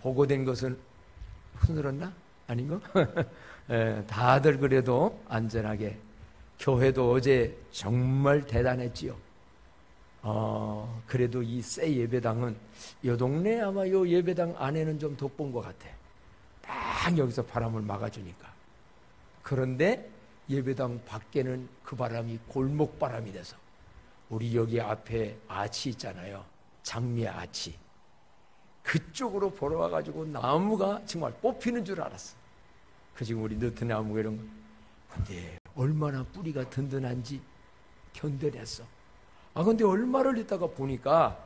보고된 것은 흔들었나? 아닌가? 다들 그래도 안전하게. 교회도 어제 정말 대단했지요. 그래도 이 새 예배당은 요 동네 아마 요 예배당 안에는 좀 돋본 것 같아. 딱 여기서 바람을 막아주니까. 그런데 예배당 밖에는 그 바람이 골목 바람이 돼서 우리 여기 앞에 아치 있잖아요. 장미 아치. 그쪽으로 보러 와가지고 나무가 정말 뽑히는 줄 알았어. 그 지금 우리 너트나무 이런 거. 근데 얼마나 뿌리가 든든한지 견뎌냈어. 근데 얼마를 있다가 보니까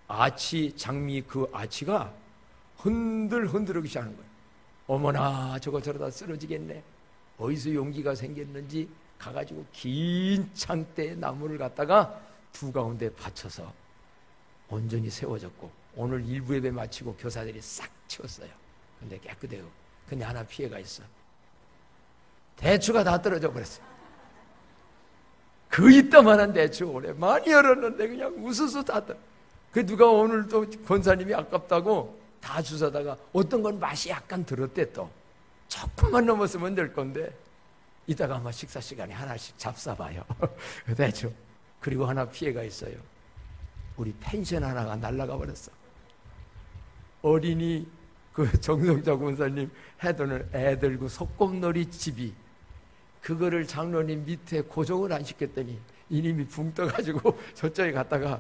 아치, 장미 그 아치가 흔들흔들하기 시작하는 거예요. 어머나 저거 저러다 쓰러지겠네. 어디서 용기가 생겼는지 가가지고 긴 창대의 나무를 갖다가 두 가운데 받쳐서 온전히 세워졌고, 오늘 일부 예배 마치고 교사들이 싹 치웠어요. 근데 깨끗해요. 근데 하나 피해가 있어. 대추가 다 떨어져 버렸어. 그 이따만한 대추 올해 많이 열었는데 그냥 우수수 다 떨어. 그 누가 오늘 또 권사님이 아깝다고 다 주워다가 어떤 건 맛이 약간 들었대. 또 조금만 넘었으면 될 건데 이따가 아마 식사 시간에 하나씩 잡숴봐요. 대추. 그리고 하나 피해가 있어요. 우리 펜션 하나가 날아가 버렸어. 어린이 그 정성자 권사님 해두는 애들 그 소꿉놀이 집이, 그거를 장로님 밑에 고정을 안 시켰더니 이님이 붕 떠가지고 저쪽에 갔다가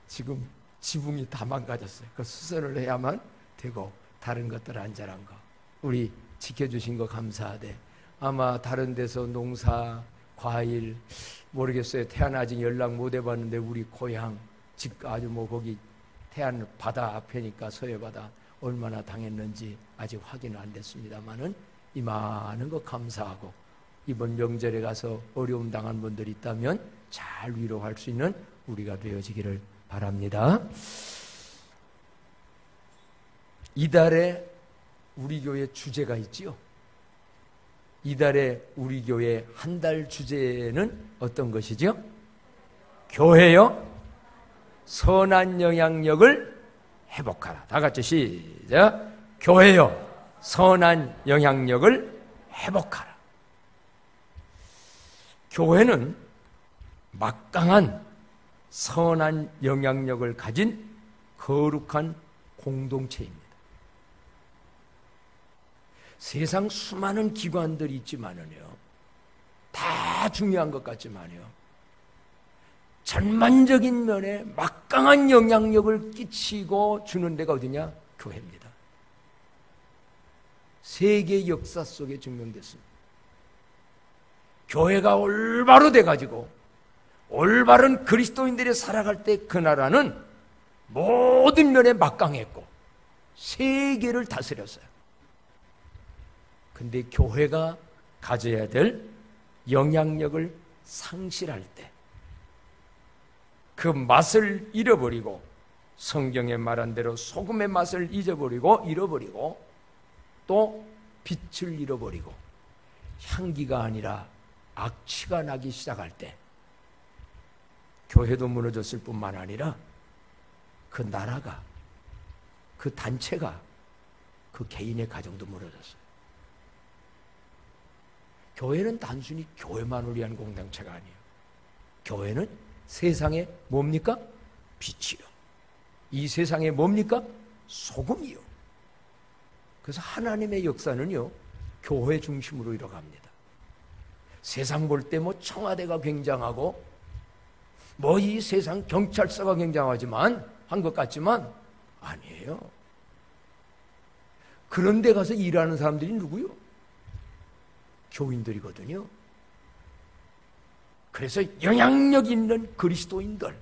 지금 지붕이 다 망가졌어요. 그 수선을 해야만 되고 다른 것들 안전한 거 우리 지켜주신 거 감사하되, 아마 다른 데서 농사 과일 모르겠어요. 태안 아직 연락 못 해봤는데 우리 고향 집 아주 뭐 거기 태안 바다 앞에니까 서해바다 얼마나 당했는지 아직 확인은 안 됐습니다만은 이 많은 거 감사하고, 이번 명절에 가서 어려움 당한 분들이 있다면 잘 위로할 수 있는 우리가 되어지기를 바랍니다. 이달에 우리 교회 주제가 있지요. 이달에 우리 교회 한 달 주제는 어떤 것이죠? 교회요 선한 영향력을 회복하라. 다 같이 시작. 교회요 선한 영향력을 회복하라. 교회는 막강한 선한 영향력을 가진 거룩한 공동체입니다. 세상 수많은 기관들이 있지만은요, 다 중요한 것 같지만요, 전반적인 면에 막강한 영향력을 끼치고 주는 데가 어디냐? 교회입니다. 세계 역사 속에 증명됐습니다. 교회가 올바로 돼가지고 올바른 그리스도인들이 살아갈 때 그 나라는 모든 면에 막강했고 세계를 다스렸어요. 근데 교회가 가져야 될 영향력을 상실할 때 그 맛을 잃어버리고, 성경에 말한 대로 소금의 맛을 잃어버리고 또 빛을 잃어버리고 향기가 아니라 악취가 나기 시작할 때 교회도 무너졌을 뿐만 아니라 그 나라가, 그 단체가, 그 개인의 가정도 무너졌어요. 교회는 단순히 교회만을 위한 공동체가 아니에요. 교회는 세상에 뭡니까? 빛이요. 이 세상에 뭡니까? 소금이요. 그래서 하나님의 역사는요, 교회 중심으로 이뤄갑니다. 세상 볼 때 뭐 청와대가 굉장하고 뭐 이 세상 경찰서가 굉장하지만 한 것 같지만 아니에요. 그런 데 가서 일하는 사람들이 누구요? 교인들이거든요. 그래서 영향력 있는 그리스도인들,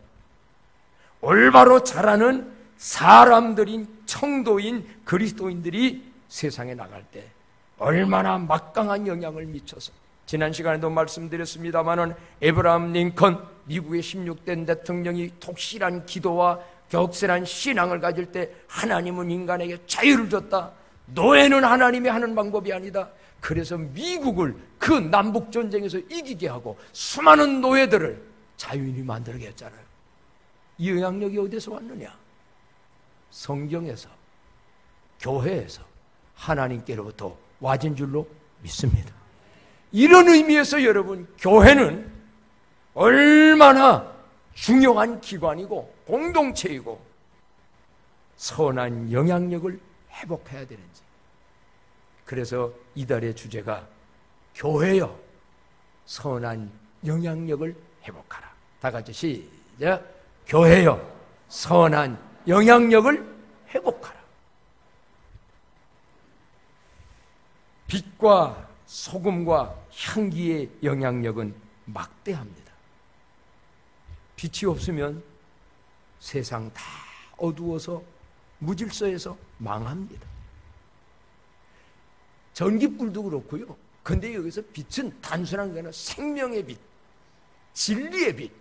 올바로 자라는 사람들인 청도인 그리스도인들이 세상에 나갈 때 얼마나 막강한 영향을 미쳐서, 지난 시간에도 말씀드렸습니다마는 에브라함 링컨 미국의 16대 대통령이 독실한 기도와 격실한 신앙을 가질 때 하나님은 인간에게 자유를 줬다. 노예는 하나님이 하는 방법이 아니다. 그래서 미국을 그 남북전쟁에서 이기게 하고 수많은 노예들을 자유인이 만들게 했잖아요. 이 영향력이 어디서 왔느냐? 성경에서 교회에서 하나님께로부터 와진 줄로 믿습니다. 이런 의미에서 여러분, 교회는 얼마나 중요한 기관이고 공동체이고 선한 영향력을 회복해야 되는지. 그래서 이달의 주제가 교회여 선한 영향력을 회복하라. 다 같이 시작. 교회여 선한 영향력을 회복하라. 빛과 소금과 향기의 영향력은 막대합니다. 빛이 없으면 세상 다 어두워서 무질서해서 망합니다. 전기불도 그렇고요. 근데 여기서 빛은 단순한 게 아니라 생명의 빛, 진리의 빛.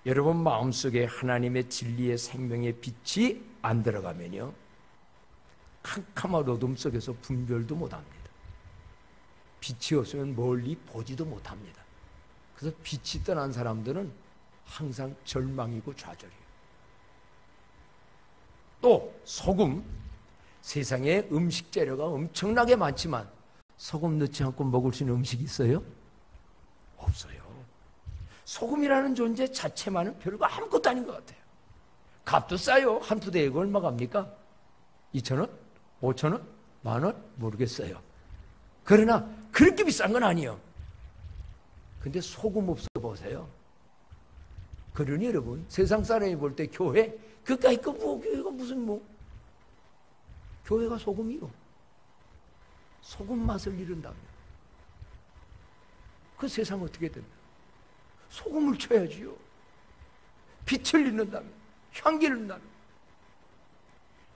여러분 마음속에 하나님의 진리의 생명의 빛이 안 들어가면요, 캄캄한 어둠 속에서 분별도 못합니다. 빛이 없으면 멀리 보지도 못합니다. 그래서 빛이 떠난 사람들은 항상 절망이고 좌절이에요. 또 소금, 세상에 음식 재료가 엄청나게 많지만 소금 넣지 않고 먹을 수 있는 음식이 있어요? 없어요. 소금이라는 존재 자체만은 별거 아무것도 아닌 것 같아요. 값도 싸요. 한 푸대에 이거 얼마 갑니까? 2,000원? 5,000원? 만원? 모르겠어요. 그러나 그렇게 비싼 건 아니에요. 근데 소금 없어 보세요. 그러니 여러분, 세상 사람이 볼 때 교회, 그까이 거 뭐, 교회가 무슨 뭐, 교회가 소금이요. 소금 맛을 잃은다면 그 세상 어떻게 된다? 소금을 쳐야지요. 빛을 잃는다면, 향기를 잃는다면.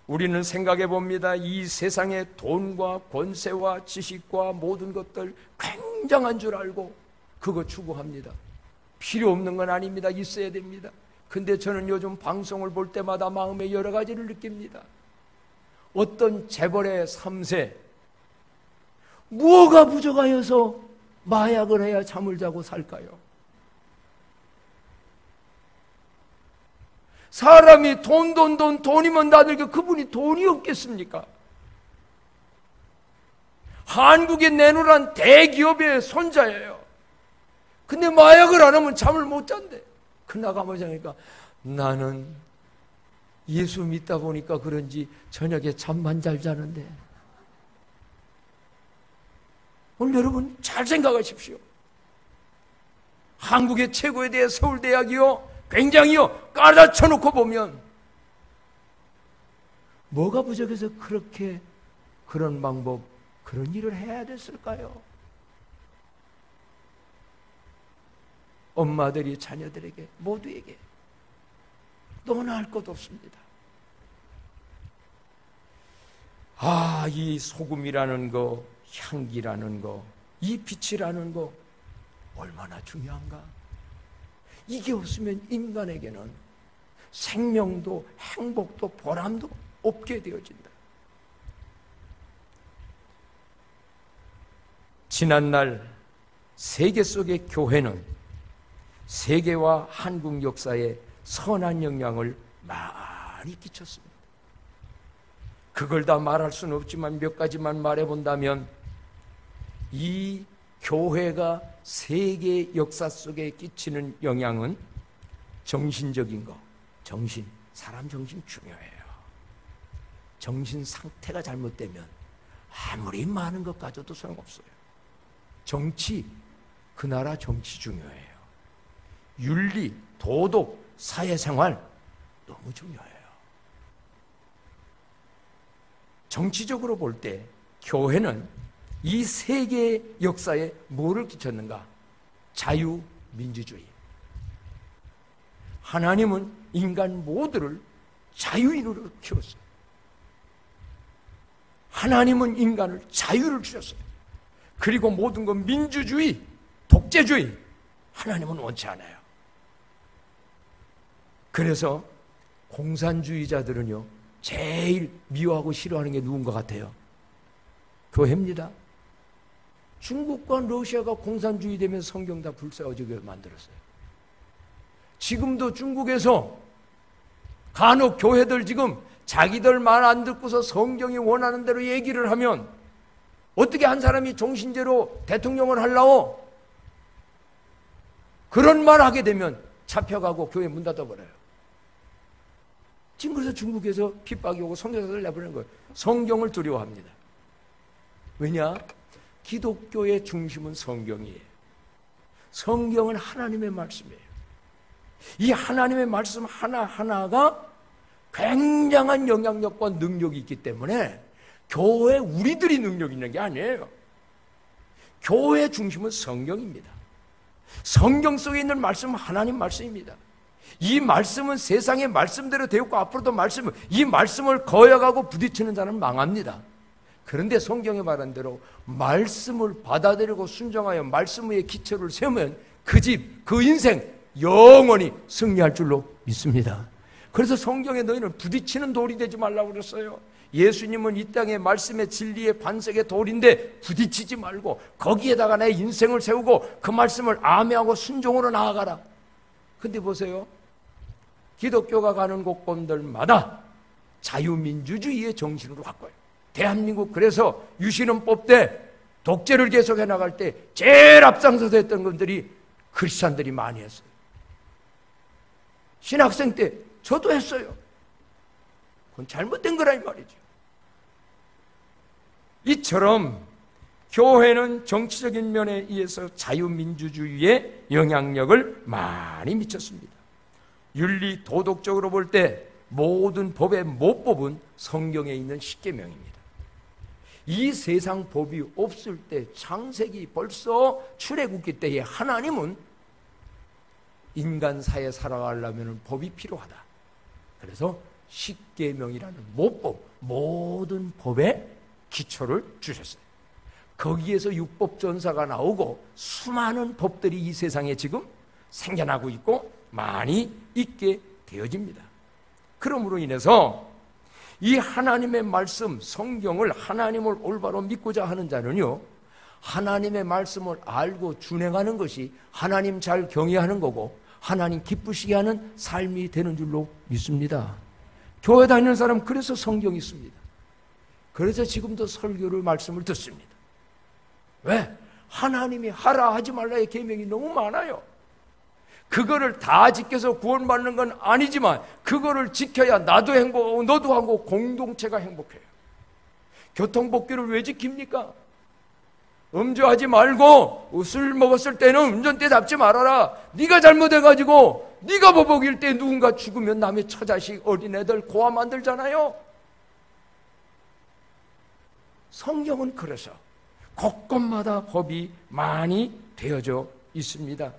우리는 생각해 봅니다. 이 세상의 돈과 권세와 지식과 모든 것들 굉장한 줄 알고 그거 추구합니다. 필요 없는 건 아닙니다. 있어야 됩니다. 근데 저는 요즘 방송을 볼 때마다 마음에 여러 가지를 느낍니다. 어떤 재벌의 3세, 뭐가 부족하여서 마약을 해야 잠을 자고 살까요? 사람이 돈이면 나들게 그분이 돈이 없겠습니까? 한국에 내놓으란 대기업의 손자예요. 근데 마약을 안 하면 잠을 못 잔대. 그나가 보자니까 나는 예수 믿다 보니까 그런지 저녁에 잠만 잘 자는데. 오늘 여러분 잘 생각하십시오. 한국의 최고에 대해 서울대학이요, 굉장히요 깔아쳐놓고 보면 뭐가 부족해서 그렇게 그런 방법, 그런 일을 해야 됐을까요? 엄마들이 자녀들에게 모두에게 너나 할 것 없습니다. 이 소금이라는 거, 향기라는 거, 이 빛이라는 거 얼마나 중요한가? 이게 없으면 인간에게는 생명도 행복도 보람도 없게 되어진다. 지난날 세계 속의 교회는 세계와 한국 역사에 선한 영향을 많이 끼쳤습니다. 그걸 다 말할 수는 없지만 몇 가지만 말해본다면, 이 교회가 세계 역사 속에 끼치는 영향은 정신적인 거, 사람 정신 중요해요. 정신 상태가 잘못되면 아무리 많은 것 가져도 소용없어요. 정치, 그 나라 정치 중요해요. 윤리, 도덕, 사회생활 너무 중요해요. 정치적으로 볼 때 교회는 이 세계 역사에 뭐를 끼쳤는가? 자유민주주의. 하나님은 인간 모두를 자유인으로 키웠어요. 하나님은 인간을 자유를 주셨어요. 그리고 모든 건 민주주의, 독재주의, 하나님은 원치 않아요. 그래서 공산주의자들은요, 제일 미워하고 싫어하는 게 누군 것 같아요? 교회입니다. 중국과 러시아가 공산주의 되면 성경 다 불사어지게 만들었어요. 지금도 중국에서 간혹 교회들 지금 자기들 말 안 듣고서 성경이 원하는 대로 얘기를 하면 어떻게 한 사람이 종신제로 대통령을 하려고? 그런 말 하게 되면 잡혀가고 교회 문 닫아버려요. 지금 그래서 중국에서 핍박이 오고 선교사들 내보내는 거예요. 성경을 두려워합니다. 왜냐? 기독교의 중심은 성경이에요. 성경은 하나님의 말씀이에요. 이 하나님의 말씀 하나하나가 굉장한 영향력과 능력이 있기 때문에 교회 우리들이 능력 있는 게 아니에요. 교회 중심은 성경입니다. 성경 속에 있는 말씀은 하나님 말씀입니다. 이 말씀은 세상의 말씀대로 되었고 앞으로도 이 말씀을 거역하고 부딪히는 자는 망합니다. 그런데 성경에 말한 대로 말씀을 받아들이고 순종하여 말씀 위에 기초를 세우면 그 집, 그 인생 영원히 승리할 줄로 믿습니다. 그래서 성경에 너희는 부딪히는 돌이 되지 말라고 그랬어요. 예수님은 이 땅의 말씀의 진리의 반석의 돌인데 부딪히지 말고 거기에다가 내 인생을 세우고 그 말씀을 아멘하고 순종으로 나아가라. 근데 보세요. 기독교가 가는 곳곳들마다 자유민주주의의 정신으로 바꿔요. 대한민국 그래서 유신헌법 때 독재를 계속해 나갈 때 제일 앞장서서 했던 것들이 크리스찬들이 많이 했어요. 신학생 때 저도 했어요. 그건 잘못된 거라 이 말이죠. 이처럼 교회는 정치적인 면에 의해서 자유민주주의에 영향력을 많이 미쳤습니다. 윤리 도덕적으로 볼 때 모든 법의 모법은 성경에 있는 십계명입니다. 이 세상 법이 없을 때 창세기 벌써 출애굽기 때에 하나님은 인간 사회에 살아가려면 법이 필요하다. 그래서 십계명이라는 모법, 모든 법의 기초를 주셨어요. 거기에서 율법전사가 나오고 수많은 법들이 이 세상에 지금 생겨나고 있고 많이 있게 되어집니다. 그러므로 인해서 이 하나님의 말씀, 성경을 하나님을 올바로 믿고자 하는 자는요, 하나님의 말씀을 알고 준행하는 것이 하나님 잘 경외하는 거고 하나님 기쁘시게 하는 삶이 되는 줄로 믿습니다. 교회 다니는 사람 그래서 성경이 있습니다. 그래서 지금도 설교를 말씀을 듣습니다. 왜? 하나님이 하라 하지 말라의 계명이 너무 많아요. 그거를 다 지켜서 구원받는 건 아니지만 그거를 지켜야 나도 행복하고 너도 하고 공동체가 행복해요. 교통법규를 왜 지킵니까? 음주하지 말고 술 먹었을 때는 운전대 잡지 말아라. 네가 잘못해가지고 네가 버벅일 때 누군가 죽으면 남의 처자식 어린애들 고아 만들잖아요. 성경은 그래서 곳곳마다 법이 많이 되어져 있습니다.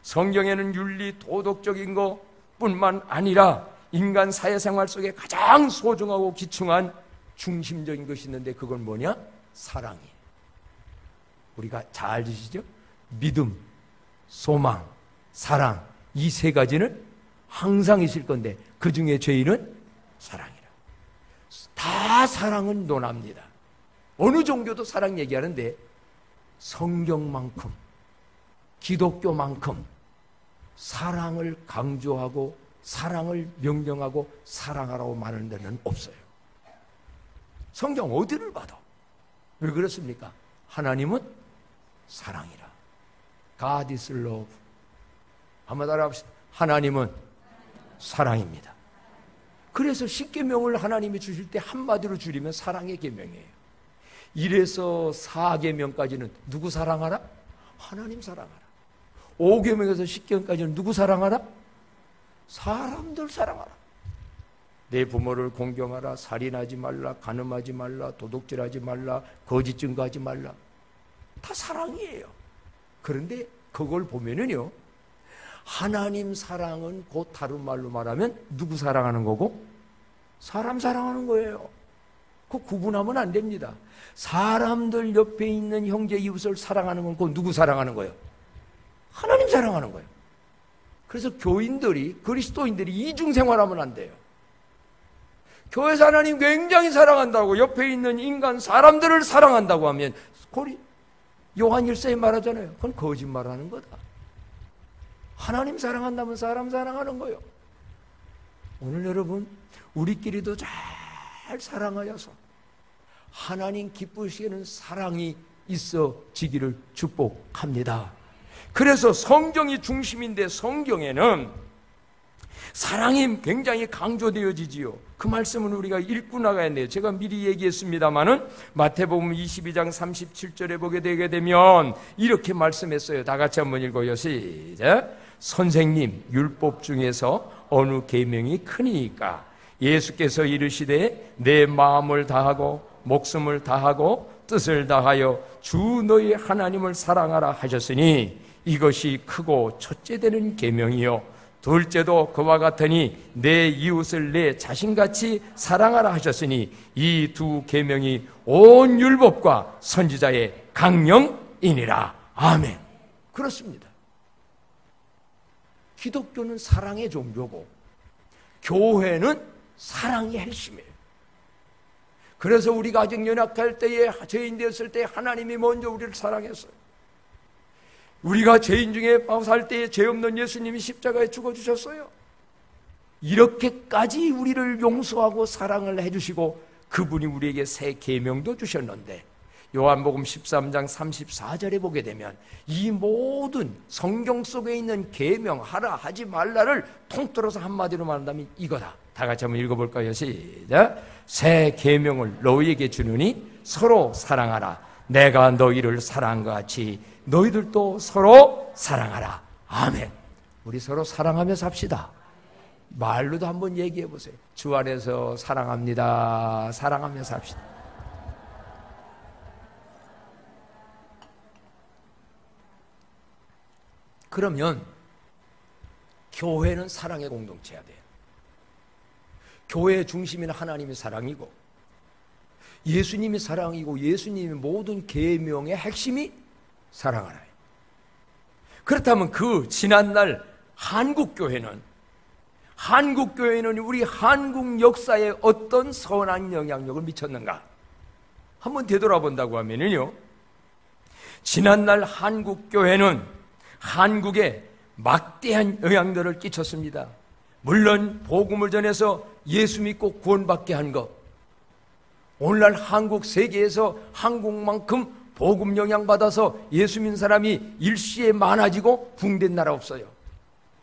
성경에는 윤리 도덕적인 것뿐만 아니라 인간 사회생활 속에 가장 소중하고 기충한 중심적인 것이 있는데 그건 뭐냐? 사랑이에요. 우리가 잘 아시죠? 믿음, 소망, 사랑 이 세 가지는 항상 있을 건데 그 중에 제일은 사랑이라. 다 사랑은 논합니다. 어느 종교도 사랑 얘기하는데 성경만큼 기독교만큼 사랑을 강조하고 사랑을 명령하고 사랑하라고 말하는 데는 없어요. 성경 어디를 봐도. 왜 그렇습니까? 하나님은 사랑이라. God is love. 한번 따라합시다. 하나님은 사랑입니다. 그래서 십계명을 하나님이 주실 때 한마디로 줄이면 사랑의 계명이에요. 1에서 4계명까지는 누구 사랑하라? 하나님 사랑하라. 5계명에서 10계명까지는 누구 사랑하라? 사람들 사랑하라. 내 부모를 공경하라. 살인하지 말라. 간음하지 말라. 도둑질하지 말라. 거짓 증거하지 말라. 다 사랑이에요. 그런데 그걸 보면은요, 하나님 사랑은 곧 다른 말로 말하면 누구 사랑하는 거고? 사람 사랑하는 거예요. 그거 구분하면 안 됩니다. 사람들 옆에 있는 형제 이웃을 사랑하는 건 그거 누구 사랑하는 거예요? 하나님 사랑하는 거예요. 그래서 교인들이, 그리스도인들이 이중생활하면 안 돼요. 교회에서 하나님 굉장히 사랑한다고 옆에 있는 인간 사람들을 사랑한다고 하면 요한 1서에 말하잖아요. 그건 거짓말하는 거다. 하나님 사랑한다면 사람 사랑하는 거예요. 오늘 여러분 우리끼리도 잘 사랑하여서 하나님 기쁘시는 사랑이 있어지기를 축복합니다. 그래서 성경이 중심인데 성경에는 사랑이 굉장히 강조되어지지요. 그 말씀은 우리가 읽고 나가야 돼요. 제가 미리 얘기했습니다마는 마태복음 22장 37절에 보게 되게 되면 이렇게 말씀했어요. 다 같이 한번 읽어요. 시작. 선생님, 율법 중에서 어느 계명이 크니까? 예수께서 이르시되 내 마음을 다하고 목숨을 다하고 뜻을 다하여 주 너희 하나님을 사랑하라 하셨으니 이것이 크고 첫째 되는 계명이요 둘째도 그와 같으니 내 이웃을 내 자신같이 사랑하라 하셨으니 이 두 계명이 온 율법과 선지자의 강령이니라. 아멘. 그렇습니다. 기독교는 사랑의 종교고 교회는 사랑의 핵심이에요. 그래서 우리가 아직 연약할 때에, 죄인 되었을 때 하나님이 먼저 우리를 사랑했어요. 우리가 죄인 중에 살 때에 죄 없는 예수님이 십자가에 죽어주셨어요. 이렇게까지 우리를 용서하고 사랑을 해주시고 그분이 우리에게 새 계명도 주셨는데 요한복음 13장 34절에 보게 되면 이 모든 성경 속에 있는 계명, 하라 하지 말라를 통틀어서 한마디로 말한다면 이거다. 다 같이 한번 읽어볼까요? 시작. 새 계명을 너희에게 주느니 서로 사랑하라. 내가 너희를 사랑한 것 같이 너희들도 서로 사랑하라. 아멘. 우리 서로 사랑하며 삽시다. 말로도 한번 얘기해 보세요. 주 안에서 사랑합니다. 사랑하며 삽시다. 그러면 교회는 사랑의 공동체야 돼요. 교회의 중심인 하나님이 사랑이고 예수님이 사랑이고 예수님의 모든 계명의 핵심이 사랑하라. 그렇다면 그 지난날 한국교회는 우리 한국 역사에 어떤 선한 영향력을 미쳤는가? 한번 되돌아본다고 하면요, 지난날 한국교회는 한국에 막대한 영향들을 끼쳤습니다. 물론 복음을 전해서 예수 믿고 구원받게 한 것, 오늘날 한국 세계에서 한국만큼 복음 영향받아서 예수 믿는 사람이 일시에 많아지고 붕된 나라 없어요.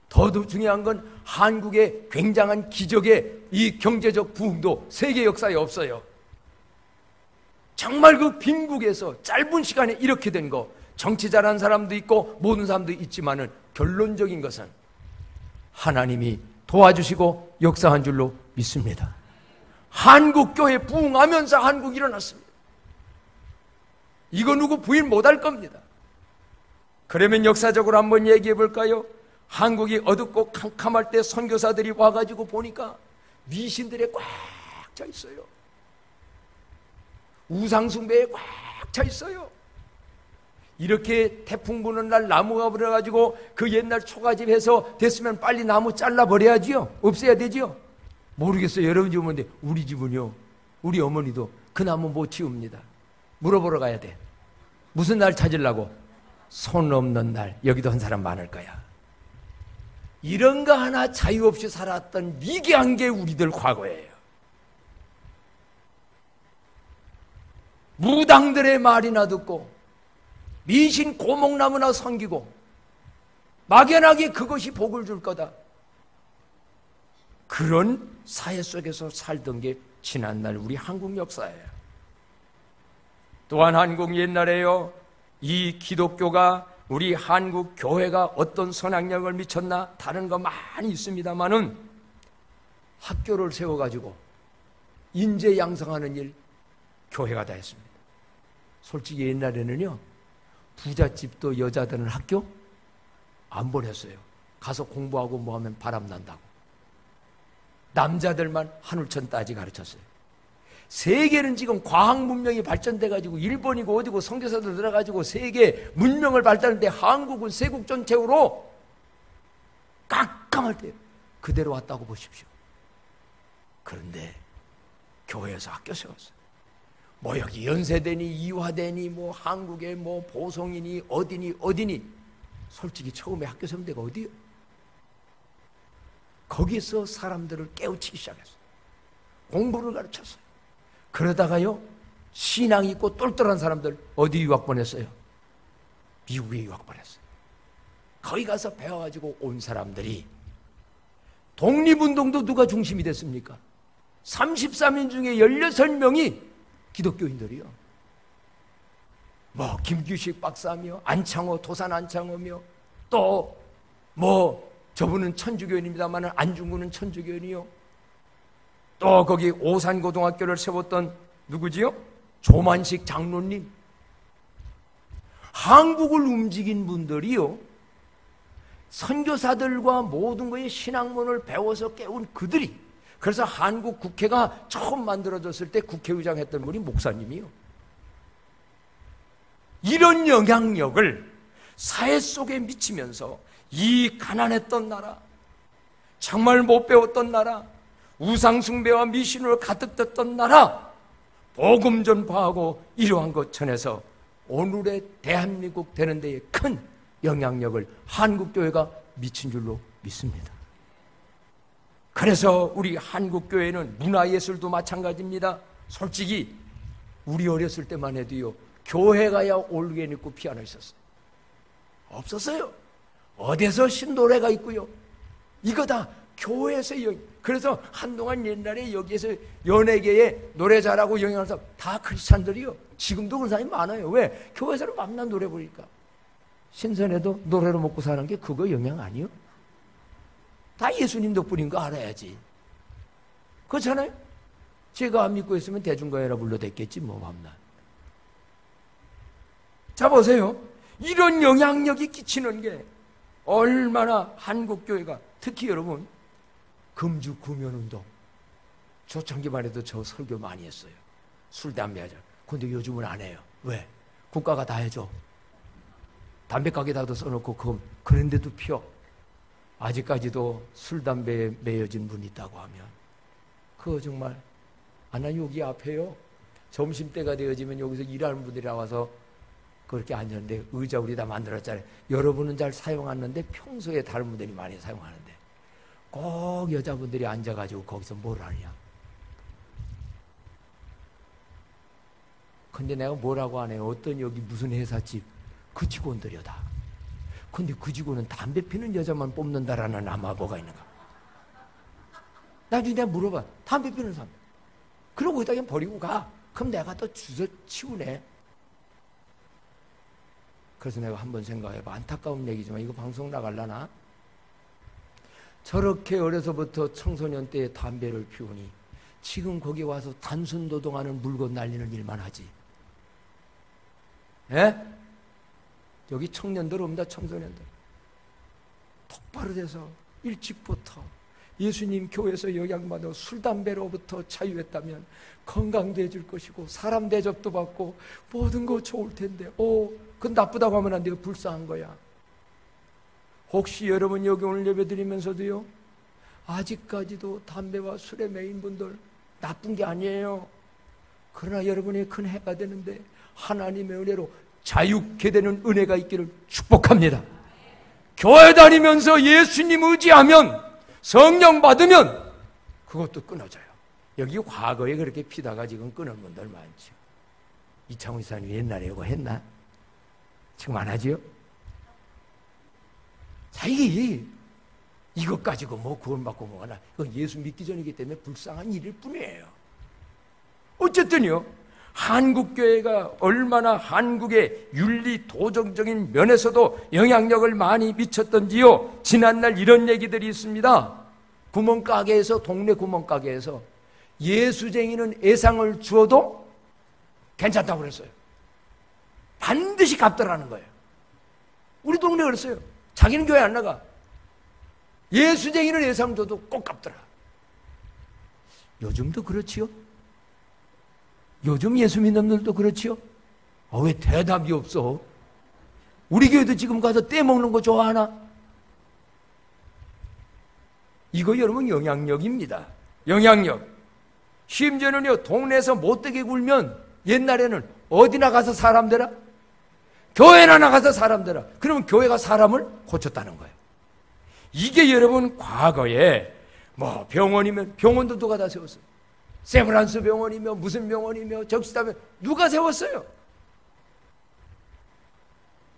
더 중요한 건 한국의 굉장한 기적의 이 경제적 부흥도 세계 역사에 없어요. 정말 그 빈국에서 짧은 시간에 이렇게 된 거, 정치 잘하는 사람도 있고 모든 사람도 있지만은 결론적인 것은 하나님이 도와주시고 역사한 줄로 믿습니다. 한국교회 부흥하면서 한국이 일어났습니다. 이거 누구 부인 못할 겁니다. 그러면 역사적으로 한번 얘기해 볼까요? 한국이 어둡고 캄캄할 때 선교사들이 와가지고 보니까 미신들에 꽉 차 있어요. 우상숭배에 꽉 차 있어요. 이렇게 태풍 부는 날 나무가 불어가지고 그 옛날 초가집 해서 됐으면 빨리 나무 잘라버려야지요. 없애야 되지요. 모르겠어요. 여러분 집 오는데 우리 집은요, 우리 어머니도 그 나무 못 치웁니다. 물어보러 가야 돼. 무슨 날 찾으려고? 손 없는 날. 여기도 한 사람 많을 거야. 이런 거 하나 자유 없이 살았던 미개한 게 우리들 과거예요. 무당들의 말이나 듣고 미신 고목나무나 섬기고 막연하게 그것이 복을 줄 거다. 그런 사회 속에서 살던 게 지난날 우리 한국 역사예요. 또한 한국 옛날에요, 이 기독교가 우리 한국 교회가 어떤 선악력을 미쳤나 다른 거 많이 있습니다만은 학교를 세워가지고 인재 양성하는 일 교회가 다 했습니다. 솔직히 옛날에는요, 부잣집도 여자들은 학교 안 보냈어요. 가서 공부하고 뭐하면 바람 난다고. 남자들만 한울천 따지 가르쳤어요. 세계는 지금 과학 문명이 발전돼가지고 일본이고 어디고 선교사들 들어가지고 세계 문명을 발달하는데 한국은 세국 전체로 깜깜할 때 그대로 왔다고 보십시오. 그런데 교회에서 학교 세웠어요. 뭐 여기 연세대니 이화대니 뭐 한국의 뭐 보성이니 어디니 솔직히 처음에 학교 세운 데가 어디요? 거기서 사람들을 깨우치기 시작했어요. 공부를 가르쳤어요. 그러다가요, 신앙이 있고 똘똘한 사람들 어디 유학 보냈어요? 미국에 유학 보냈어요. 거기 가서 배워가지고 온 사람들이, 독립운동도 누가 중심이 됐습니까? 33인 중에 16명이 기독교인들이요. 뭐 김규식 박사며 안창호, 도산 안창호며, 또 뭐 저분은 천주교인입니다만 안중근은 천주교인이요. 또 거기 오산고등학교를 세웠던 누구지요? 조만식 장로님. 한국을 움직인 분들이요, 선교사들과 모든 것의 신학문을 배워서 깨운 그들이, 그래서 한국 국회가 처음 만들어졌을 때 국회의장 했던 분이 목사님이요. 이런 영향력을 사회 속에 미치면서 이 가난했던 나라, 정말 못 배웠던 나라, 우상숭배와 미신으로 가득 떴던 나라, 복음 전파하고 이러한 것 전해서 오늘의 대한민국 되는 데에 큰 영향력을 한국교회가 미친 줄로 믿습니다. 그래서 우리 한국교회는 문화예술도 마찬가지입니다. 솔직히 우리 어렸을 때만 해도요, 교회 가야 올겐 있고 피아노 있었어요. 없었어요. 어디서 신노래가 있고요. 이거 다 교회에서 그래서 한동안 옛날에 여기에서 연예계에 노래 잘하고 영향을 사 다 크리스찬들이요. 지금도 그런 사람이 많아요. 왜? 교회에서는 맘난 노래 부르니까. 신선해도 노래로 먹고 사는 게 그거 영향 아니요? 다 예수님 덕분인 거 알아야지. 그렇잖아요? 제가 안 믿고 있으면 대중가요라 불러댔겠지 뭐 맘난. 자 보세요. 이런 영향력이 끼치는 게 얼마나 한국교회가, 특히 여러분 금주 구면운동, 초창기만 해도 저 설교 많이 했어요. 술, 담배 하자. 근데 요즘은 안 해요. 왜? 국가가 다 해줘. 담배가게다도 써놓고 그런데도 피워. 아직까지도 술, 담배에 매여진 분이 있다고 하면 그거 정말, 나 여기 앞에요, 점심때가 되어지면 여기서 일하는 분들이 나와서 그렇게 앉았는데 의자 우리 다 만들었잖아요. 여러분은 잘 사용하는데 평소에 다른 분들이 많이 사용하는데 꼭 여자분들이 앉아가지고 거기서 뭘 하냐. 근데 내가 뭐라고 안 해요. 어떤 여기 무슨 회사집 그 직원들이요 다. 근데 그 직원은 담배 피는 여자만 뽑는다라는 아마 뭐가 있는가. 나중에 내가 물어봐. 담배 피는 사람. 그러고 거기다 그냥 버리고 가. 그럼 내가 또 주워 치우네. 그래서 내가 한번 생각해봐. 안타까운 얘기지만 이거 방송 나갈라나? 저렇게 어려서부터 청소년 때에 담배를 피우니 지금 거기 와서 단순노동하는 물건 날리는 일만 하지. 예? 여기 청년들 옵니다. 청소년들 똑바로 돼서 일찍부터 예수님 교회에서 영향받아 술, 담배로부터 자유했다면 건강도 해줄 것이고 사람 대접도 받고 모든 거 좋을 텐데 그건 나쁘다고 하면 안 돼요. 불쌍한 거야. 혹시 여러분 여기 오늘 예배 드리면서도요, 아직까지도 담배와 술에 매인 분들 나쁜 게 아니에요. 그러나 여러분이 큰 해가 되는데 하나님의 은혜로 자유케 되는 은혜가 있기를 축복합니다. 교회 다니면서 예수님 의지하면, 성령 받으면 그것도 끊어져요. 여기 과거에 그렇게 피다가 지금 끊은 분들 많죠. 이창훈 이사님 옛날에 이거 했나? 지금 안 하지요? 자, 이것 가지고 뭐 구원받고 뭐 하나, 이건 예수 믿기 전이기 때문에 불쌍한 일일 뿐이에요. 어쨌든요, 한국교회가 얼마나 한국의 윤리 도정적인 면에서도 영향력을 많이 미쳤던지요, 지난날 이런 얘기들이 있습니다. 구멍가게에서, 동네 구멍가게에서 예수쟁이는 예상을 주어도 괜찮다고 그랬어요. 반드시 갚더라는 거예요. 우리 동네 그랬어요. 자기는 교회 안 나가. 예수쟁이는 예상 줘도 꼭 갚더라. 요즘도 그렇지요? 요즘 예수 믿는 놈들도 그렇지요? 왜 대답이 없어? 우리 교회도 지금 가서 떼먹는 거 좋아하나? 이거 여러분 영향력입니다. 영향력. 심지어는요, 동네에서 못되게 굴면 옛날에는 어디나 가서 사람 되라? 교회나 나가서 사람 되라. 그러면 교회가 사람을 고쳤다는 거예요. 이게 여러분 과거에 뭐 병원이면 병원도 누가 다 세웠어요? 세브란스 병원이며 무슨 병원이며 적시다면 누가 세웠어요?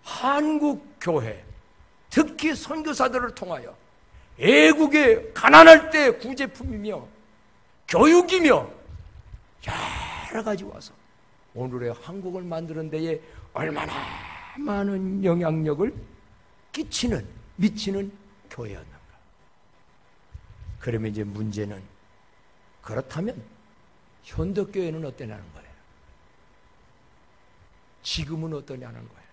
한국 교회, 특히 선교사들을 통하여 애국에 가난할 때 구제품이며 교육이며 여러 가지 와서 오늘의 한국을 만드는 데에 얼마나 많은 영향력을 미치는 교회였는가. 그러면 이제 문제는, 그렇다면 현대교회는 어떠냐는 거예요. 지금은 어떠냐는 거예요.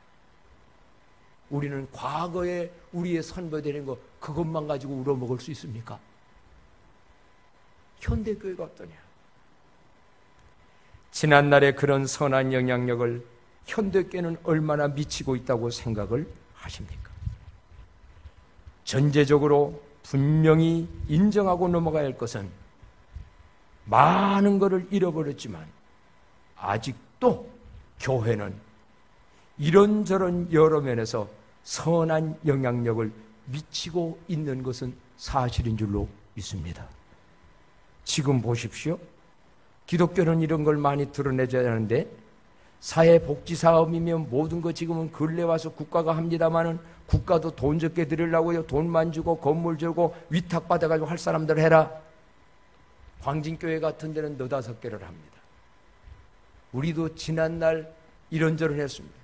우리는 과거에 우리의 선배되는 거 그것만 가지고 우러먹을 수 있습니까? 현대교회가 어떠냐? 지난날의 그런 선한 영향력을 현대교회는 얼마나 미치고 있다고 생각을 하십니까? 전제적으로 분명히 인정하고 넘어가야 할 것은 많은 것을 잃어버렸지만 아직도 교회는 이런저런 여러 면에서 선한 영향력을 미치고 있는 것은 사실인 줄로 믿습니다. 지금 보십시오. 기독교는 이런 걸 많이 드러내줘야 하는데, 사회복지사업이면 모든 거 지금은 근래 와서 국가가 합니다마는 국가도 돈 적게 드리려고요. 돈만 주고 건물 주고 위탁받아가지고 할 사람들 해라. 광진교회 같은 데는 너다섯 개를 합니다. 우리도 지난날 이런저런 했습니다.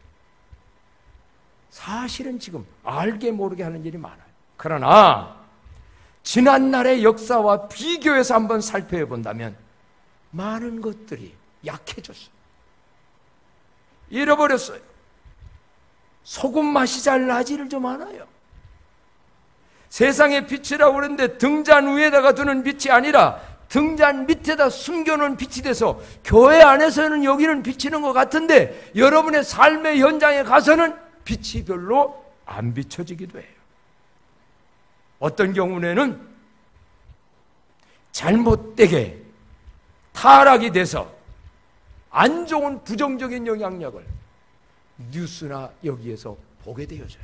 사실은 지금 알게 모르게 하는 일이 많아요. 그러나 지난날의 역사와 비교해서 한번 살펴본다면 많은 것들이 약해졌어요. 잃어버렸어요. 소금 맛이 잘 나지를 좀 않아요. 세상의 빛이라고 그러는데 등잔 위에다가 두는 빛이 아니라 등잔 밑에다 숨겨놓은 빛이 돼서 교회 안에서는 여기는 비치는 것 같은데 여러분의 삶의 현장에 가서는 빛이 별로 안 비춰지기도 해요. 어떤 경우에는 잘못되게 타락이 돼서 안 좋은 부정적인 영향력을 뉴스나 여기에서 보게 되어져요.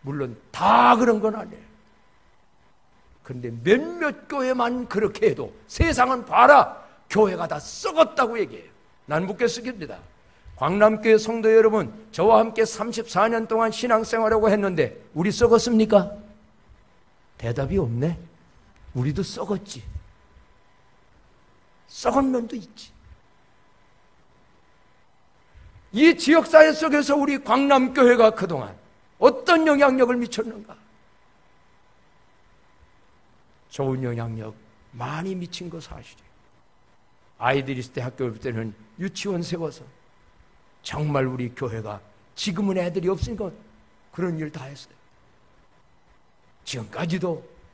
물론 다 그런 건 아니에요. 그런데 몇몇 교회만 그렇게 해도 세상은 봐라, 교회가 다 썩었다고 얘기해요. 난 묻겠습니다. 광남교회 성도 여러분, 저와 함께 34년 동안 신앙생활하고 했는데 우리 썩었습니까? 대답이 없네. 우리도 썩었지. 썩은 면도 있지. 이 지역사회 속에서 우리 광남교회가 그동안 어떤 영향력을 미쳤는가? 좋은 영향력 많이 미친 거 사실이에요. 아이들이 있을 때 학교 올 때는 유치원 세워서 정말 우리 교회가, 지금은 애들이 없으니까 그런 일 다 했어요.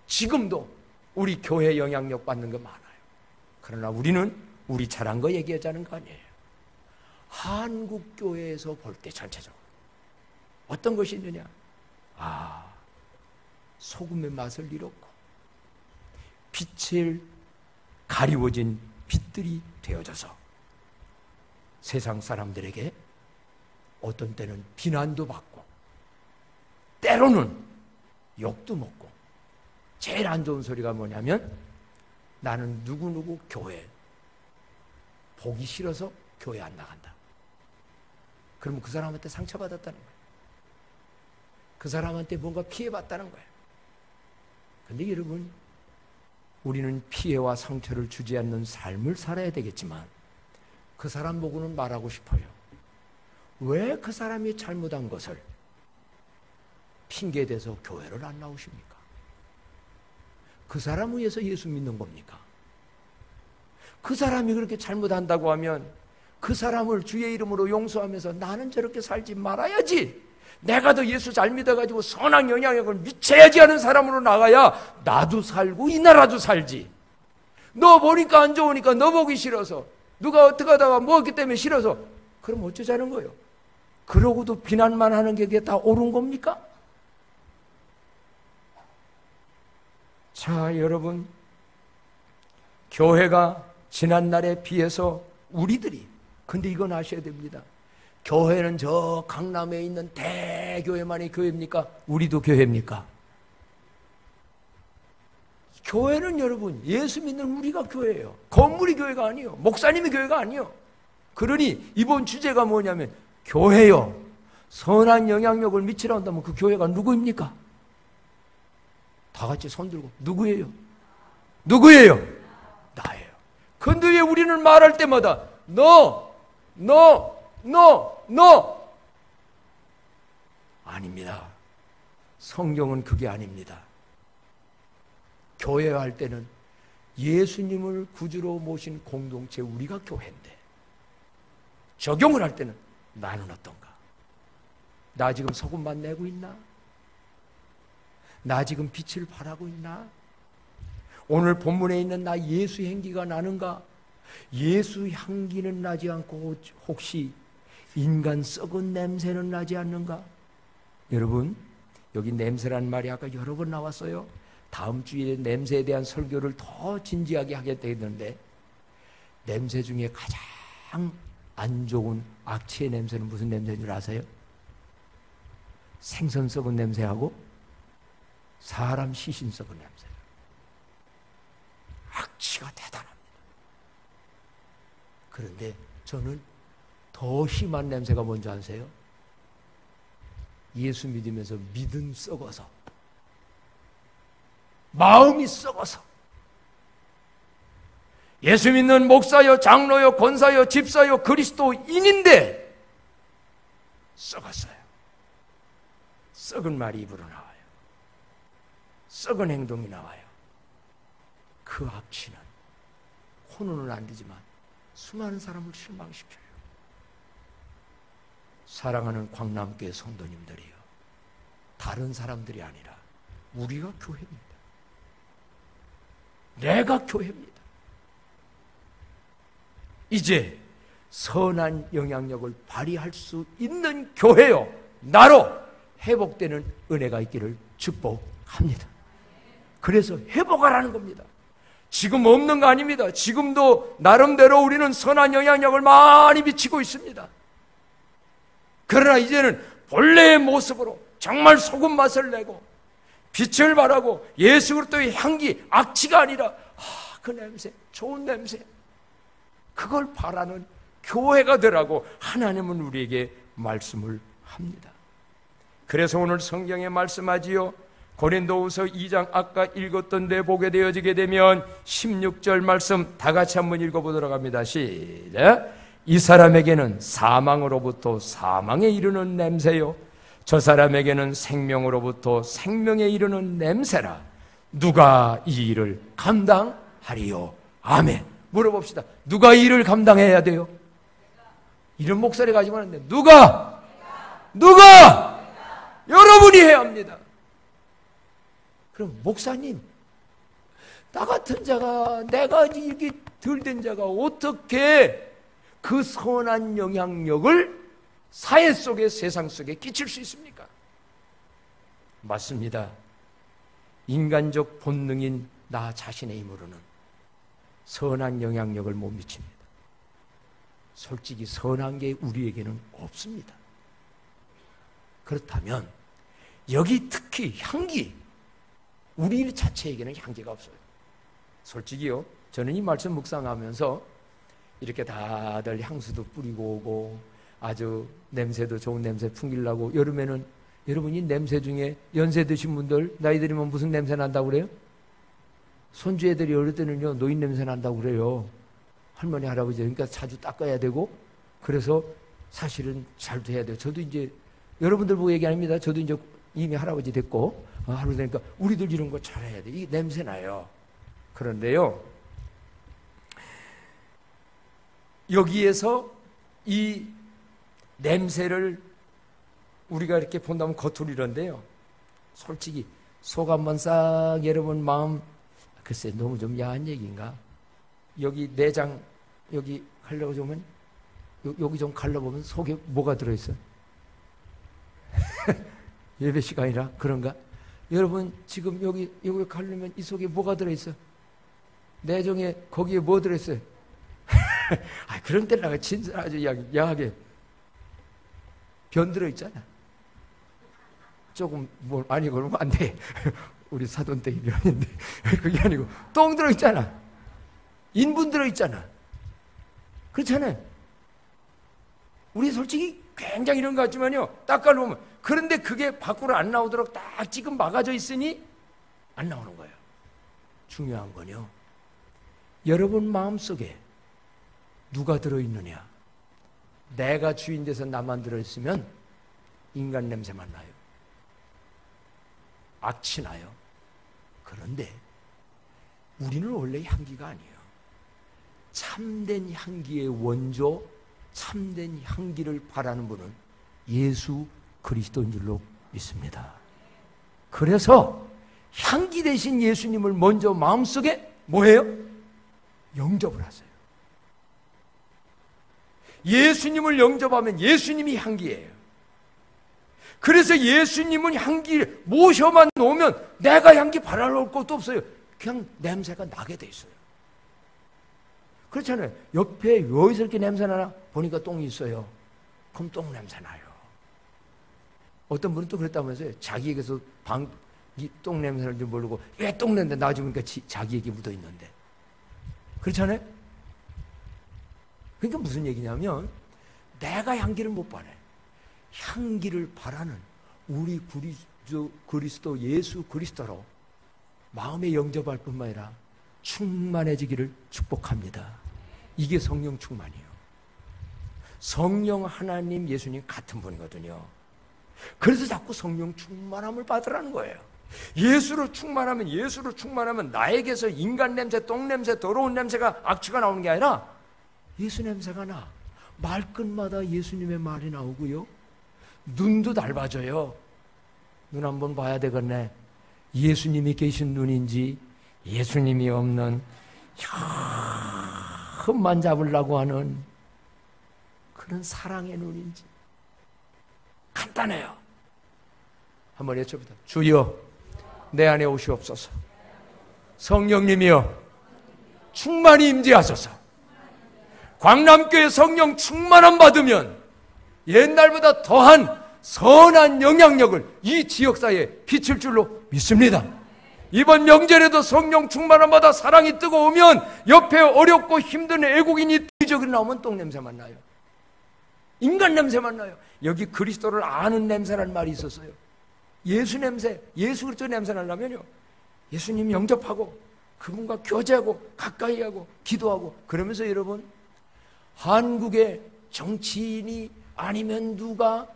지금도 우리 교회 영향력 받는 거 많아요. 그러나 우리는 우리 잘한 거 얘기하자는 거 아니에요. 한국교회에서 볼 때 전체적으로 어떤 것이 있느냐? 소금의 맛을 잃었고 빛을 가리워진 빛들이 되어져서 세상 사람들에게 어떤 때는 비난도 받고 때로는 욕도 먹고, 제일 안 좋은 소리가 뭐냐면 나는 누구누구 교회 보기 싫어서 교회 안 나간다. 그러면 그 사람한테 상처받았다는 거예요. 그 사람한테 뭔가 피해봤다는 거예요. 근데 여러분, 우리는 피해와 상처를 주지 않는 삶을 살아야 되겠지만 그 사람 보고는 말하고 싶어요. 왜 그 사람이 잘못한 것을 핑계대서 교회를 안 나오십니까? 그 사람을 위해서 예수 믿는 겁니까? 그 사람이 그렇게 잘못한다고 하면 그 사람을 주의 이름으로 용서하면서 나는 저렇게 살지 말아야지, 내가 더 예수 잘 믿어가지고 선한 영향력을 미쳐야지 하는 사람으로 나가야 나도 살고 이 나라도 살지. 너 보니까 안 좋으니까 너 보기 싫어서, 누가 어떻게 하다가 뭐했기 때문에 싫어서, 그럼 어쩌자는 거예요? 그러고도 비난만 하는 게 그게 다 옳은 겁니까? 자, 여러분, 교회가 지난날에 비해서 우리들이, 근데 이건 아셔야 됩니다. 교회는 저 강남에 있는 대교회만이 교회입니까? 우리도 교회입니까? 교회는 여러분, 예수 믿는 우리가 교회예요. 건물이 교회가 아니에요. 목사님이 교회가 아니에요. 그러니 이번 주제가 뭐냐면 교회요, 선한 영향력을 미치라 한다면 그 교회가 누구입니까? 다 같이 손 들고 누구예요? 누구예요? 나예요. 그런데 왜 우리는 말할 때마다 너 아닙니다. 성경은 그게 아닙니다. 교회할 때는 예수님을 구주로 모신 공동체, 우리가 교회인데, 적용을 할 때는 나는 어떤가? 나 지금 소금만 내고 있나? 나 지금 빛을 발하고 있나? 오늘 본문에 있는 나 예수 향기가 나는가? 예수 향기는 나지 않고 혹시 인간 썩은 냄새는 나지 않는가? 여러분, 여기 냄새란 말이 아까 여러 번 나왔어요. 다음 주에 냄새에 대한 설교를 더 진지하게 하겠다 했는데, 냄새 중에 가장 안 좋은 악취의 냄새는 무슨 냄새인 줄 아세요? 생선 썩은 냄새하고 사람 시신 썩은 냄새. 악취가 대단합니다. 그런데 저는 더 심한 냄새가 뭔지 아세요? 예수 믿으면서 믿음 썩어서, 마음이 썩어서, 예수 믿는 목사요, 장로요, 권사요, 집사요, 그리스도인인데 썩었어요. 썩은 말이 입으로 나와요. 썩은 행동이 나와요. 그 악취는 혼은은 안 되지만 수많은 사람을 실망시켜요. 사랑하는 광남교회 성도님들이요, 다른 사람들이 아니라 우리가 교회입니다. 내가 교회입니다. 이제 선한 영향력을 발휘할 수 있는 교회요, 나로 회복되는 은혜가 있기를 축복합니다. 그래서 회복하라는 겁니다. 지금 없는 거 아닙니다. 지금도 나름대로 우리는 선한 영향력을 많이 미치고 있습니다. 그러나 이제는 본래의 모습으로 정말 소금 맛을 내고 빛을 발하고 예수 그리스도의 향기, 악취가 아니라 그 냄새, 좋은 냄새, 그걸 바라는 교회가 되라고 하나님은 우리에게 말씀을 합니다. 그래서 오늘 성경에 말씀하지요. 고린도후서 2장 아까 읽었던 데 보게 되어지게 되면 16절 말씀 다 같이 한번 읽어보도록 합니다. 시작. 이 사람에게는 사망으로부터 사망에 이르는 냄새요, 저 사람에게는 생명으로부터 생명에 이르는 냄새라. 누가 이 일을 감당하리요? 아멘. 물어봅시다. 누가 이 일을 감당해야 돼요? 이런 목소리 가지고 하는데 누가? 여러분이 해야 합니다. 그럼 목사님, 나 같은 자가, 내가 이렇게 덜 된 자가 어떻게 그 선한 영향력을 사회 속에, 세상 속에 끼칠 수 있습니까? 맞습니다. 인간적 본능인 나 자신의 힘으로는 선한 영향력을 못 미칩니다. 솔직히 선한 게 우리에게는 없습니다. 그렇다면 여기 특히 향기, 우리 자체에게는 향기가 없어요. 솔직히요, 저는 이 말씀 묵상하면서 이렇게 다들 향수도 뿌리고 오고 아주 냄새도 좋은 냄새 풍기려고, 여름에는 여러분이 냄새 중에 연세 드신 분들, 나이 들으면 무슨 냄새 난다고 그래요? 손주 애들이 어릴 때는요, 노인 냄새 난다고 그래요. 할머니, 할아버지. 그러니까 자주 닦아야 되고, 그래서 사실은 잘도 해야 돼요. 저도 이제 여러분들 보고 얘기 아닙니다. 저도 이제 이미 할아버지 됐고, 할아버지 되니까 우리들 이런 거 잘해야 돼. 이게 냄새 나요. 그런데요, 여기에서 이 냄새를 우리가 이렇게 본다면 겉으로 이런데요, 솔직히 속 한번 싹 여러분 마음, 글쎄 너무 좀 야한 얘기인가? 여기 내장 여기 하려고 보면 여기 좀 갈라보면 속에 뭐가 들어있어? 예배 시간이라 그런가? 여러분 지금 여기 가려면 이 속에 뭐가 들어있어? 내정에 거기에 뭐 들어있어요? 그런 때라가 진짜 아주 야하게 변 들어있잖아. 조금 뭐 아니 그러면 안 돼. 우리 사돈댁이 면인데 그게 아니고 똥 들어있잖아. 인분 들어있잖아. 그렇잖아요. 우리 솔직히 굉장히 이런 것 같지만요, 딱 깔보면, 그런데 그게 밖으로 안 나오도록 딱 지금 막아져 있으니 안 나오는 거예요. 중요한 건요, 여러분 마음속에 누가 들어있느냐. 내가 주인 돼서 나만 들어있으면 인간 냄새만 나요. 악취 나요. 그런데 우리는 원래 향기가 아니에요. 참된 향기의 원조, 참된 향기를 바라는 분은 예수 그리스도인 줄로 믿습니다. 그래서 향기 대신 예수님을 먼저 마음속에 뭐예요? 영접을 하세요. 예수님을 영접하면 예수님이 향기예요. 그래서 예수님은 향기를 모셔만 놓으면 내가 향기 바라볼 것도 없어요. 그냥 냄새가 나게 돼 있어요. 그렇잖아요. 옆에 왜 이렇게 냄새 나나? 보니까 똥이 있어요. 그럼 똥 냄새 나요. 어떤 분은 또 그랬다면서요. 자기에게서 똥 냄새를 좀 모르고 왜 똥 냄새 나지 보니까 자기에게 묻어 있는데. 그렇잖아요. 그러니까 무슨 얘기냐면 내가 향기를 못 바래. 향기를 바라는 우리 그리스도 예수 그리스도로 마음에 영접할 뿐만 아니라 충만해지기를 축복합니다. 이게 성령 충만이에요. 성령 하나님 예수님 같은 분이거든요. 그래서 자꾸 성령 충만함을 받으라는 거예요. 예수로 충만하면 나에게서 인간 냄새, 똥 냄새, 더러운 냄새가, 악취가 나오는 게 아니라 예수 냄새가 나. 말끝마다 예수님의 말이 나오고요, 눈도 닮아져요. 눈 한번 봐야 되겠네. 예수님이 계신 눈인지 예수님이 없는 흠만 잡으려고 하는 그런 사랑의 눈인지. 간단해요. 한번 외쳐보자. 주여 내 안에 오시옵소서. 성령님이여 충만히 임재하소서. 광남교회 성령 충만함 받으면 옛날보다 더한 선한 영향력을 이 지역사회에 비칠 줄로 믿습니다. 이번 명절에도 성령 충만함 받아 사랑이 뜨거우면 옆에 어렵고 힘든 애국인이 뒤적이 나오면 똥냄새만 나요. 인간 냄새만 나요. 여기 그리스도를 아는 냄새라는 말이 있었어요. 예수 냄새, 예수 그리스도 냄새 나려면요, 예수님 영접하고 그분과 교제하고 가까이 하고 기도하고. 그러면서 여러분, 한국의 정치인이 아니면 누가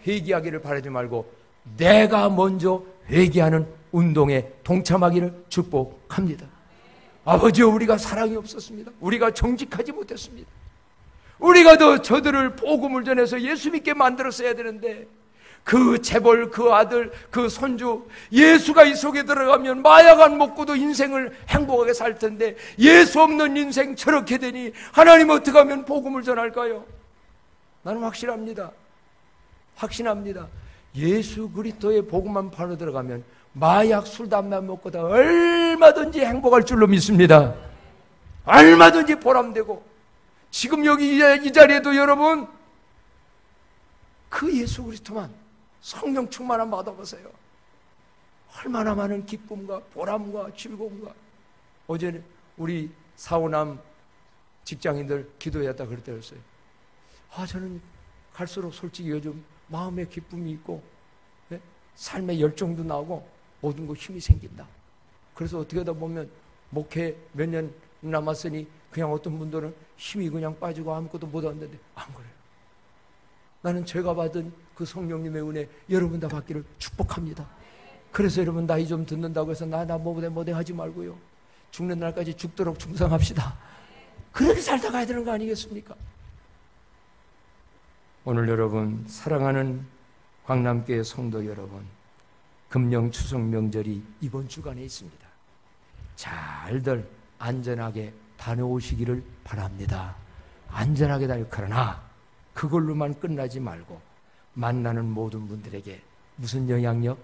회개하기를 바라지 말고 내가 먼저 회개하는 운동에 동참하기를 축복합니다. 아버지여, 우리가 사랑이 없었습니다. 우리가 정직하지 못했습니다. 우리가 더 저들을 복음을 전해서 예수 믿게 만들었어야 되는데, 그 재벌, 그 아들, 그 손주, 예수가 이 속에 들어가면 마약 안 먹고도 인생을 행복하게 살 텐데 예수 없는 인생 저렇게 되니 하나님 어떻게 하면 복음을 전할까요? 나는 확신합니다. 예수 그리스도의 복음만 바로 들어가면 마약, 술, 담배 먹고 다 얼마든지 행복할 줄로 믿습니다. 얼마든지 보람되고. 지금 여기 이 자리에도 여러분, 그 예수 그리스도만 성령 충만함 받아보세요. 얼마나 많은 기쁨과 보람과 즐거움과. 어제 우리 사오남 직장인들 기도했다 그랬어요. 저는 갈수록 솔직히 요즘 마음의 기쁨이 있고, 네? 삶의 열정도 나오고 모든 거 힘이 생긴다. 그래서 어떻게 하다 보면 목회 몇 년 남았으니 그냥 어떤 분들은 힘이 그냥 빠지고 아무것도 못하는데 안 그래요. 나는 제가 받은 그 성령님의 은혜 여러분 다 받기를 축복합니다. 그래서 여러분 나이 좀 듣는다고 해서 나 뭐대 하지 말고요, 죽는 날까지 죽도록 충성합시다. 그렇게 살다 가야 되는 거 아니겠습니까? 오늘 여러분, 사랑하는 광남교회 성도 여러분, 금령 추석 명절이 이번 주간에 있습니다. 잘들 안전하게 다녀오시기를 바랍니다. 안전하게 다녀. 그러나 그걸로만 끝나지 말고 만나는 모든 분들에게 무슨 영향력?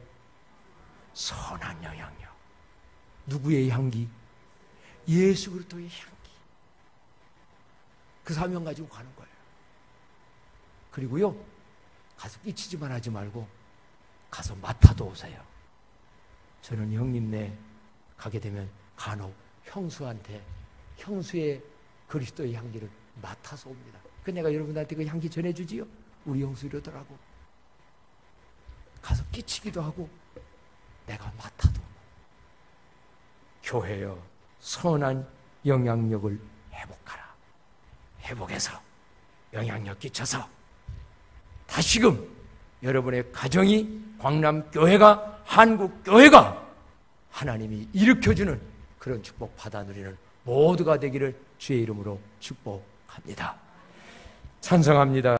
선한 영향력. 누구의 향기? 예수 그리스도의 향기. 그 사명 가지고 가는 거예요. 그리고요, 가서 끼치지만 하지 말고 가서 맡아도 오세요. 저는 형님네 가게 되면 간혹 형수한테 형수의 그리스도의 향기를 맡아서 옵니다. 그 내가 여러분한테 그 향기 전해주지요. 우리 형수 이러더라고. 가서 끼치기도 하고 내가 맡아도. 교회여, 선한 영향력을 회복하라. 회복해서 영향력 끼쳐서 다시금 여러분의 가정이, 광남교회가, 한국교회가 하나님이 일으켜주는 그런 축복 받아 누리는 모두가 되기를 주의 이름으로 축복합니다. 찬성합니다.